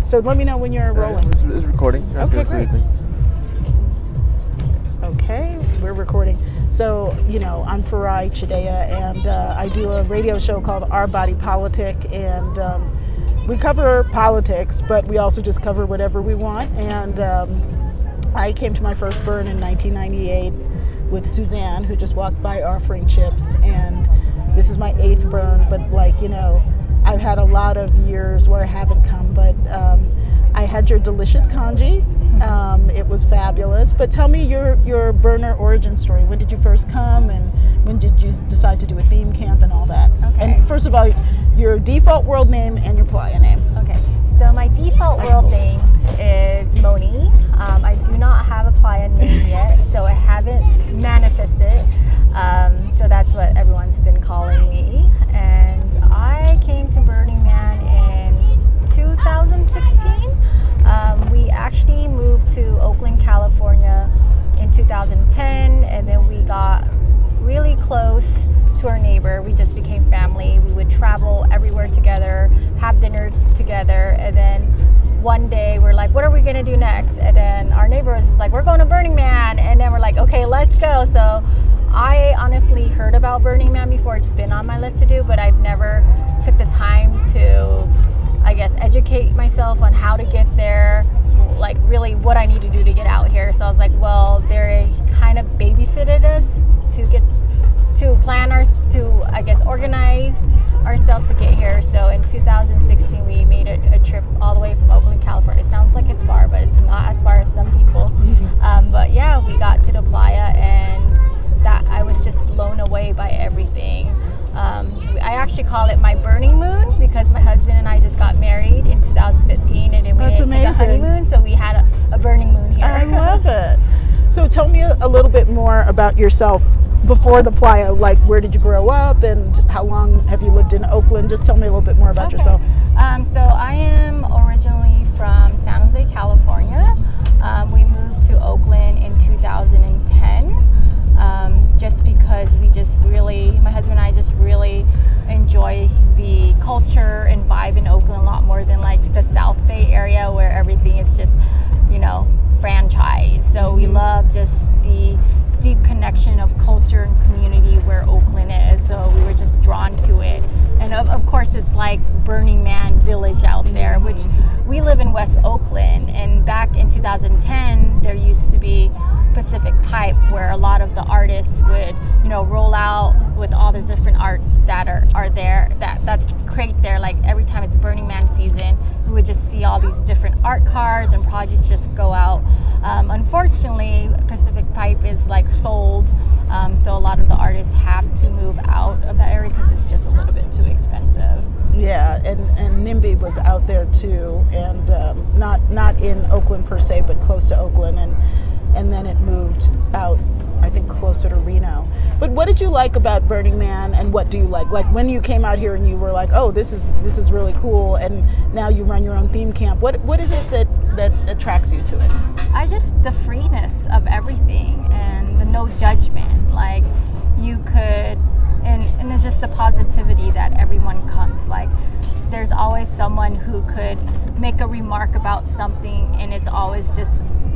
So let me know when you're rolling. It's recording. That's Okay, good. great. Okay, we're recording. So, I'm Farai Chidea, and I do a radio show called Our Body Politic, and we cover politics, but we also just cover whatever we want. And I came to my first burn in 1998 with Suzanne, who just walked by offering chips, and this is my 8th burn, but I've had a lot of years where I haven't come, but I had your delicious CONGEE. It was fabulous. But tell me your burner origin story. When did you first come, and when did you decide to do a theme camp and all that? Okay. And first of all, your default world name and your playa name. Okay. So my default world name is Moni. I do not have a playa name yet, so I haven't manifested. So that's what everyone's been calling me. And I came to Burning Man in 2016. We actually moved to Oakland, California in 2010, and then we got really close to our neighbor. We just became family. We would travel everywhere together, have dinners together, and then one day we're like, what are we gonna do next? And then our neighbor was just like, we're going to Burning Man. And then we're like, okay, let's go. So I honestly heard about Burning Man before. It's been on my list to do, but I've never took the time to, educate myself on how to get there, like really what I need to do to get out here. So I was like, well, they kind of babysitted us to plan organize ourselves to get here. So in 2016, we made a trip all the way from Oakland, California. It sounds like it's far, but it's not as far as some people. But yeah, we got to the playa, and that I was just blown away by everything. I actually call it my burning moon because my husband and I just got married in 2015, and then we took a honeymoon, so we had a burning moon here. I love it. So tell me a little bit more about yourself before the playa. Like, where did you grow up, and how long have you lived in Oakland? Just tell me a little bit more about yourself. So I am originally from San Jose, California. We moved to Oakland in 2010. Just because my husband and I just really enjoy the culture and vibe in Oakland a lot more than like the South Bay area where everything is just, franchise. So we love just the deep connection of culture and community where Oakland is. So we were just drawn to it. And of course, it's like Burning Man Village out there, which we live in West Oakland. And back in 2010, there used to be Pacific Pipe, where a lot of the artists would, roll out with all the different arts that are there, that create there. Like every time it's Burning Man season, we would just see all these different art cars and projects just go out. Unfortunately, Pacific Pipe is like sold, so a lot of the artists have to move out of that area because it's just a little bit too expensive. Yeah, and NIMBY was out there too, and not in Oakland per se, but close to Oakland, and then it moved out, I think, closer to Reno. But what did you like about Burning Man, and what do you like? Like when you came out here and you were like, oh, this is really cool, and now you run your own theme camp. What is it that attracts you to it? The freeness of everything and the no judgment. Like you could, and it's just the positivity that everyone comes. Like there's always someone who could make a remark about something, and it's always just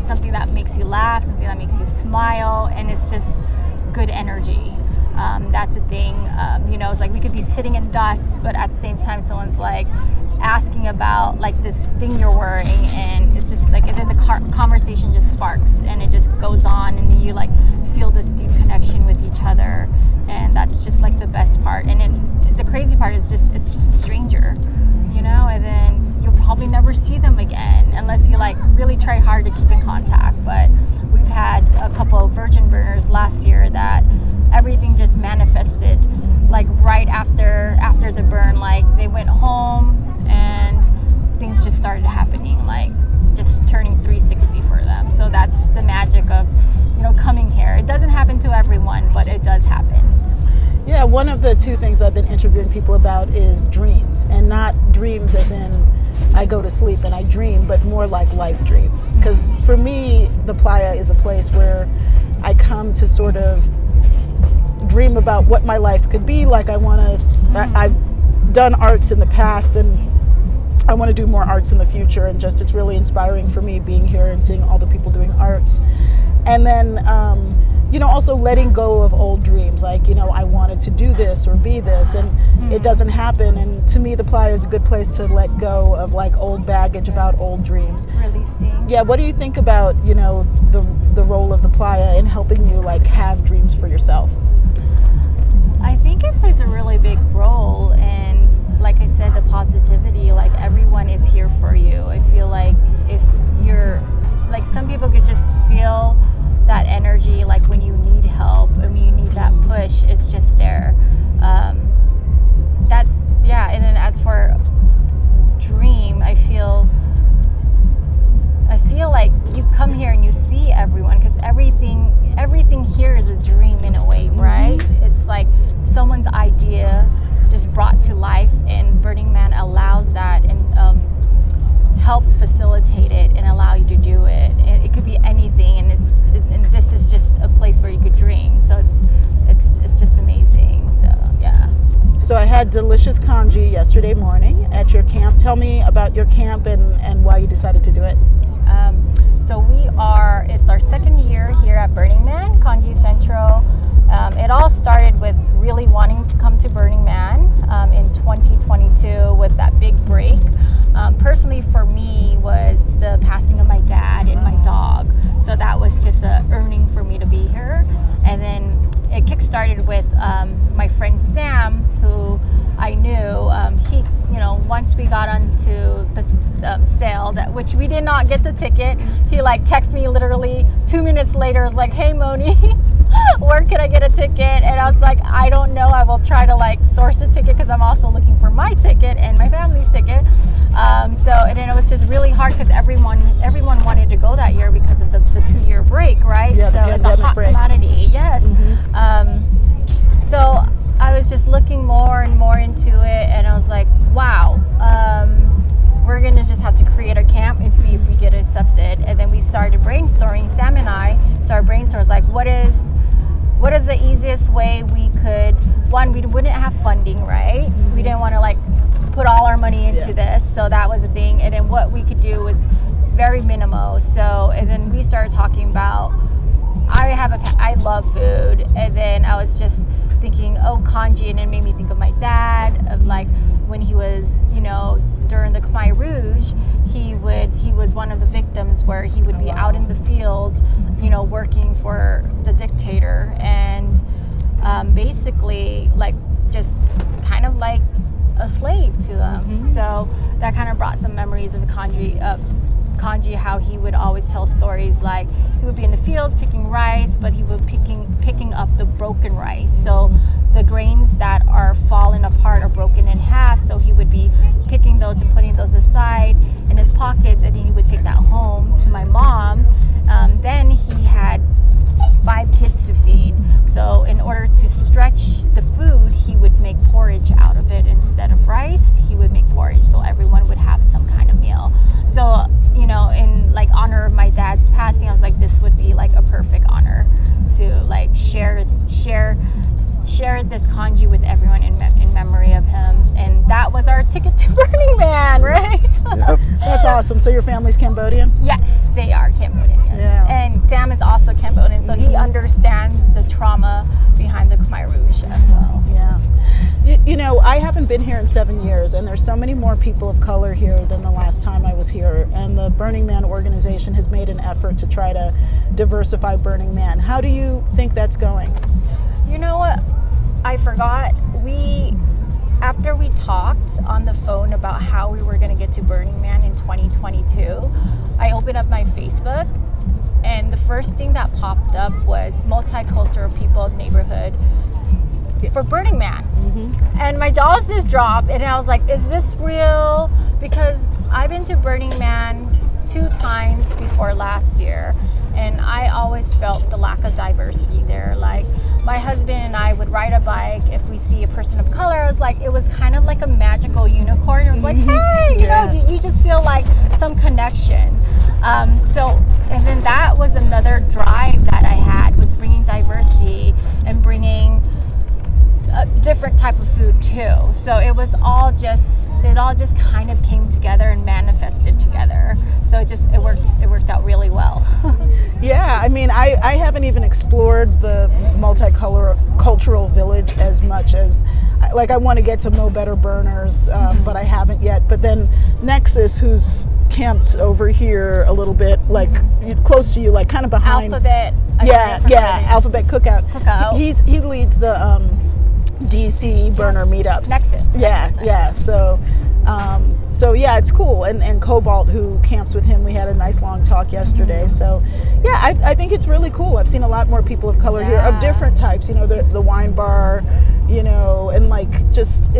something that makes you laugh, something that makes you smile, and it's just good energy. That's a thing. It's like we could be sitting in dust, but at the same time, someone's like asking about like this thing you're wearing, and it's just like, and then the conversation just sparks, and it just goes on, and you like feel this deep connection with each other, and that's just like the best part. And the crazy part is it's just a stranger, and then you'll probably never see them again unless you like really try hard to keep in contact. But we've had a couple of virgin burners last year that everything just manifested like right after the burn. Like they went home and things just started happening, like just turning 360 for them. So that's the magic of coming here. It doesn't happen to everyone, but it does happen. Yeah, one of the two things I've been interviewing people about is dreams, and not dreams as in I go to sleep and I dream, but more like life dreams. Because for me, the playa is a place where I come to sort of dream about what my life could be. Like I've done arts in the past, and I want to do more arts in the future, and just it's really inspiring for me being here and seeing all the people doing arts. And then also letting go of old dreams, like, I wanted to do this or be this, and it doesn't happen. And to me, the playa is a good place to let go of like old baggage about old dreams. Releasing. Yeah, what do you think about, the role of the playa in helping you like have dreams for yourself? I think it plays a really big role in, like I said, the positivity. Like, everyone is here for you. I feel like if you're, like, some people could just feel that energy, like when you need help and when you need that push, it's just there. And then as for dream, I feel like you come here and you see everyone, because everything here is a dream in a way, right? It's like someone's idea just brought to life, and Burning Man allows that and helps facilitate it and allow you to do it. It could be anything, and this is just a place where you could dream. So it's just amazing. So yeah. So I had delicious congee yesterday morning at your camp. Tell me about your camp and why you decided to do it. So it's our second year here at Burning Man, CONGEE Central. It all started with really wanting to come to Burning Man in 2022 with that big break. Personally, for me, was the passing of my dad and my dog. So that was just a earning for me to be here. And then it kick-started with my friend Sam, who I knew. He, once we got onto the sale, which we did not get the ticket, he like texted me literally 2 minutes later. Was like, "Hey, Moni, where can I get a ticket?" And I was like, "I don't know. I will try to like source a ticket, because I'm also looking for my ticket and my family's ticket." And then it was just really hard, because everyone wanted to go that year because of the 2-year break, right? Yeah, so it's a hot commodity. Yes. So I was just looking more and more into it, and I was like, wow, we're gonna just have to create a camp and see if we get accepted. And then we started brainstorming. Sam and I started brainstorming, like, what is the easiest way we could, one, we wouldn't have funding, right? We didn't want to like put all our money into this, so that was a thing. And then what we could do was very minimal. So, and then we started talking about, I love food, and then I was just thinking, congee, and it made me think of my dad, of like when he was, during the Khmer Rouge, he was one of the victims where he would be out in the fields, working for the dictator, and basically like just kind of like a slave to them. So that kind of brought some memories of Congee, how he would always tell stories, like he would be in the fields picking rice, but he would picking up the broken rice. So the grains that are fallen apart or broken in half, so he would be picking those and putting those aside in his pockets, and then he would take that home to my mom. Then he had 5 kids to feed. So in order to stretch the food, he would make porridge out of it. Instead of rice, he would make porridge, so everyone would have some kind of meal. So, in like honor of my dad's passing, I was like, this would be like a perfect honor to like share this congee with everyone in memory of him. And that was our ticket to Burning Man, right? Yep. That's awesome. So your family's Cambodian? Yes, they are Cambodian, yes. Yeah. And Sam is also Cambodian, so he understands the trauma behind the Khmer Rouge as well. Yeah. I haven't been here in 7 years, and there's so many more people of color here than the last time I was here. And the Burning Man organization has made an effort to try to diversify Burning Man. How do you think that's going? You know what? I forgot. After we talked on the phone about how we were going to get to Burning Man in 2022, I opened up my Facebook, and the first thing that popped up was multicultural people of neighborhood for Burning Man. And my jaws just dropped, and I was like, is this real? Because I've been to Burning Man 2 times before last year, and I always felt the lack of diversity there. Like, my husband and I would ride a bike. If we see a person of color, it was kind of like a magical unicorn. It was like, hey, you just feel like some connection. And then that was another drive that I had, was bringing diversity and bringing a different type of food too. So it all just kind of came together and manifested together. So it worked out really well. Yeah, I mean, I haven't even explored the multicultural village as much as, like, I want to get to know better burners, but I haven't yet. But then Nexus, who's camped over here a little bit, like close to you, like kind of behind. Alphabet. Alphabet Cookout. He leads the DC burner meetups. Nexus. So yeah, it's cool. And Cobalt, who camps with him, we had a nice long talk yesterday. So yeah, I think it's really cool. I've seen a lot more people of color here, of different types. You know, the wine bar, you know, and like just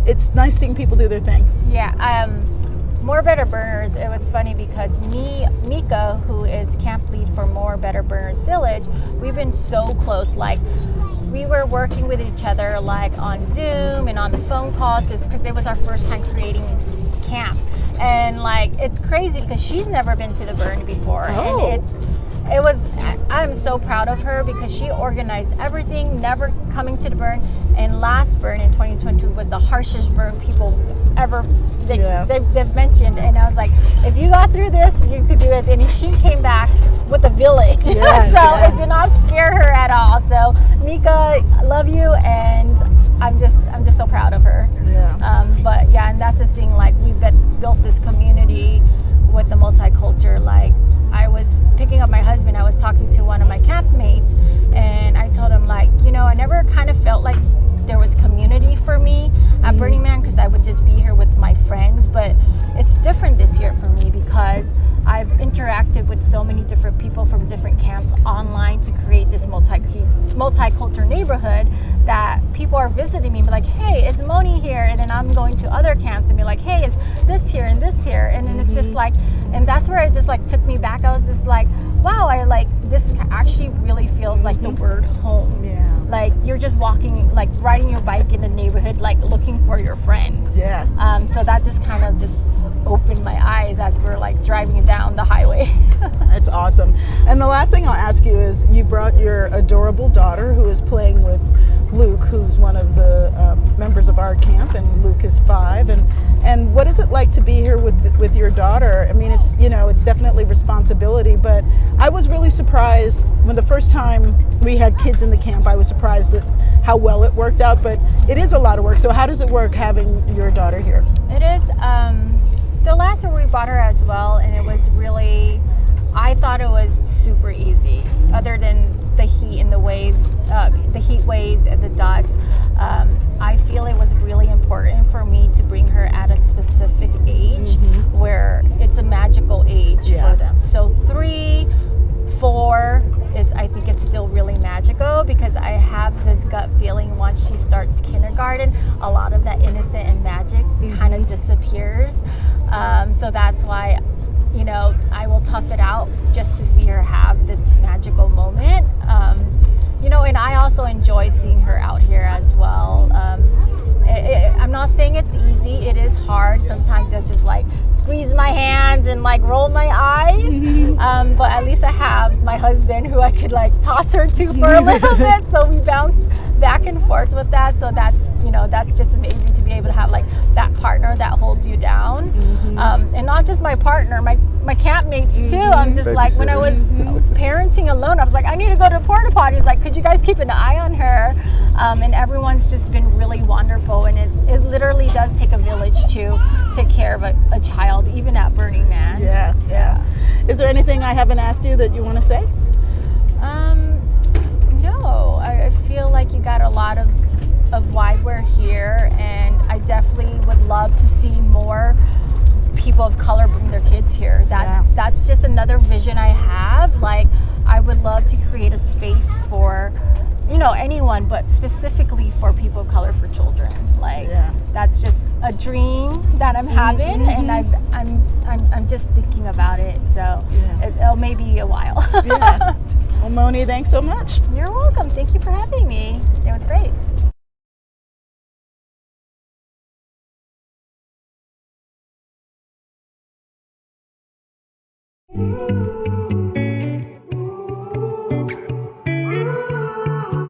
it's nice seeing people do their thing. Yeah. More Better Burners, it was funny because Mika, who is camp lead for More Better Burners Village, we've been so close. Like, we were working with each other like on Zoom and on the phone calls, just because it was our first time creating camp. And like, it's crazy because she's never been to the burn before. And I'm so proud of her because she organized everything, never coming to the burn. And last burn in 2022 was the harshest burn people ever they've mentioned. And I was like, if you got through this, you could do it. And she came back with a village. It did not scare her at all. So Mika, I love you, and I'm just so proud of her. But yeah, and that's the thing, like, we've built this community with the multicultural. Like, I was picking up my husband, I was talking to one of my campmates, and I told him, like, you know, I never kind of felt like there was community for me at Burning Man because I would just be here with my friends. But it's different this year for me because I've interacted with so many different people from different camps online to create this multicultural neighborhood that people are visiting me and be like, hey, is Moni here? And then I'm going to other camps and be like, hey, is this here and this here? And then it's just like, and that's where it just like took me back. I was just like, wow, I like, this actually really feels like the word home. Like, you're just walking, like riding your bike in the neighborhood, like looking for your friend. So that just kind of just opened my eyes as we're like driving down the highway. That's awesome. And the last thing I'll ask you is, you brought your adorable daughter who is playing with Luke, who's one of the members of our camp, and Luke is 5. And what is it like to be here with your daughter? I mean, it's, you know, it's definitely responsibility, but I was really surprised when the first time we had kids in the camp. I was surprised at how well it worked out, but it is a lot of work. So how does it work having your daughter here? It is. So last year we brought her as well, and it was really, I thought it was super easy, other than the heat and the waves, the heat waves and the dust. I feel it was really important for me to bring her at a specific age where it's a magical age for them. So 3, 4 is, I think it's still really magical because I have this gut feeling once she starts kindergarten, a lot of that innocent and magic kind of disappears. So that's why, you know, I will tough it out just to see her have this magical moment. You know, and I also enjoy seeing her out here as well. I'm not saying it's easy. It is hard. Sometimes I just like squeeze my hands and like roll my eyes. But at least I have my husband who I could like toss her to for a little bit. So we bounce back and forth with that. So that's, you know, that's just amazing to be able to have like that partner that holds you down. And not just my partner, my campmates too. I'm just like, when I was parenting alone, I was like, I need to go to porta potties. Like, could you guys keep an eye on her? And everyone's just been really wonderful. And it literally does take a village to take care of a child, even at Burning Man. Yeah. Is there anything I haven't asked you that you want to say? No, I feel like you got a lot of why we're here, and I definitely would love to see more people of color bring their kids here. That's just another vision I have. Like, I would love to create a space for, you know, anyone, but specifically for people of color, for children. Like, that's just a dream that I'm having, and I'm just thinking about it. So it'll maybe a while. Well, Moni, thanks so much. You're welcome. Thank you for having me. It was great.